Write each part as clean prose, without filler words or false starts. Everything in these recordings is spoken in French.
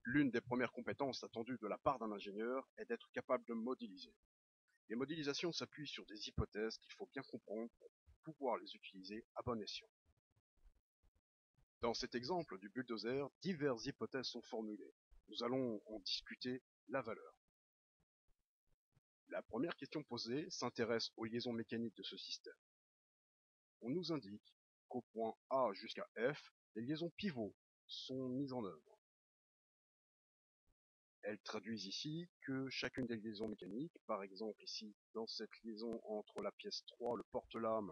L'une des premières compétences attendues de la part d'un ingénieur est d'être capable de modéliser. Les modélisations s'appuient sur des hypothèses qu'il faut bien comprendre pour pouvoir les utiliser à bon escient. Dans cet exemple du bulldozer, diverses hypothèses sont formulées. Nous allons en discuter la valeur. La première question posée s'intéresse aux liaisons mécaniques de ce système. On nous indique qu'au point A jusqu'à F, les liaisons pivots sont mises en œuvre. Elles traduisent ici que chacune des liaisons mécaniques, par exemple ici dans cette liaison entre la pièce 3, le porte-lame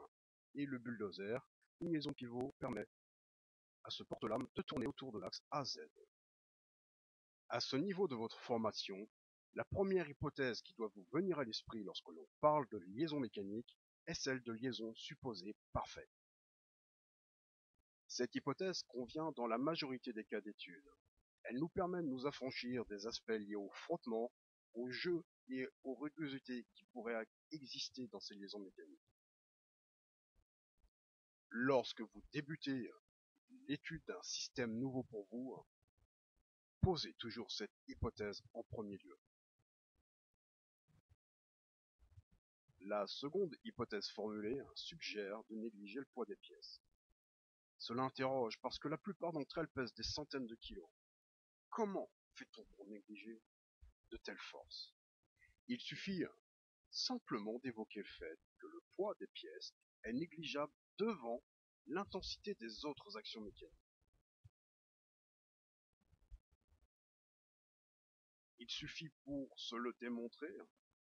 et le bulldozer, une liaison pivot permet à ce porte-lame de tourner autour de l'axe AZ. À ce niveau de votre formation, la première hypothèse qui doit vous venir à l'esprit lorsque l'on parle de liaison mécanique est celle de liaison supposée parfaite. Cette hypothèse convient dans la majorité des cas d'étude. Elle nous permet de nous affranchir des aspects liés au frottement, au jeu et aux rugosités qui pourraient exister dans ces liaisons mécaniques. Lorsque vous débutez l'étude d'un système nouveau pour vous, posez toujours cette hypothèse en premier lieu. La seconde hypothèse formulée suggère de négliger le poids des pièces. Cela interroge parce que la plupart d'entre elles pèsent des centaines de kilos. Comment fait-on pour négliger de telles forces? Il suffit simplement d'évoquer le fait que le poids des pièces est négligeable devant l'intensité des autres actions mécaniques. Il suffit pour se le démontrer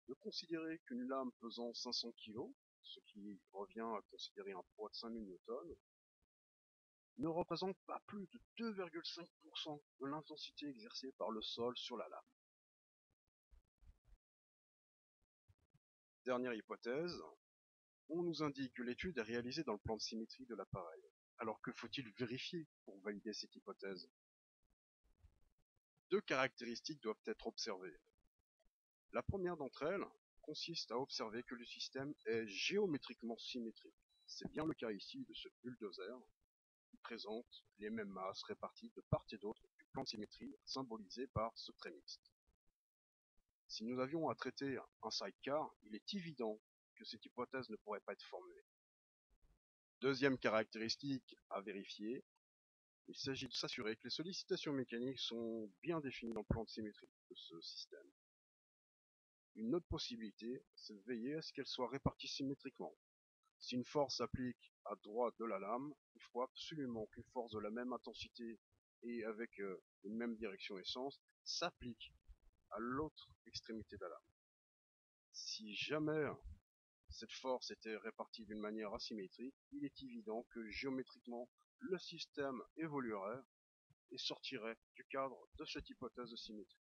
de considérer qu'une lame pesant 500 kg, ce qui revient à considérer un poids de 5000 Newton, ne représente pas plus de 2,5% de l'intensité exercée par le sol sur la lame. Dernière hypothèse, on nous indique que l'étude est réalisée dans le plan de symétrie de l'appareil. Alors que faut-il vérifier pour valider cette hypothèse? Deux caractéristiques doivent être observées. La première d'entre elles consiste à observer que le système est géométriquement symétrique. C'est bien le cas ici de ce bulldozer qui présente les mêmes masses réparties de part et d'autre du plan de symétrie symbolisé par ce trait mixte. Si nous avions à traiter un sidecar, il est évident que cette hypothèse ne pourrait pas être formulée. Deuxième caractéristique à vérifier, il s'agit de s'assurer que les sollicitations mécaniques sont bien définies dans le plan de symétrie de ce système. Une autre possibilité, c'est de veiller à ce qu'elles soient réparties symétriquement. Si une force s'applique à droite de la lame, il faut absolument qu'une force de la même intensité et avec une même direction et sens s'applique à l'autre extrémité de la lame. Si jamais cette force était répartie d'une manière asymétrique, il est évident que géométriquement, le système évoluerait et sortirait du cadre de cette hypothèse de symétrie.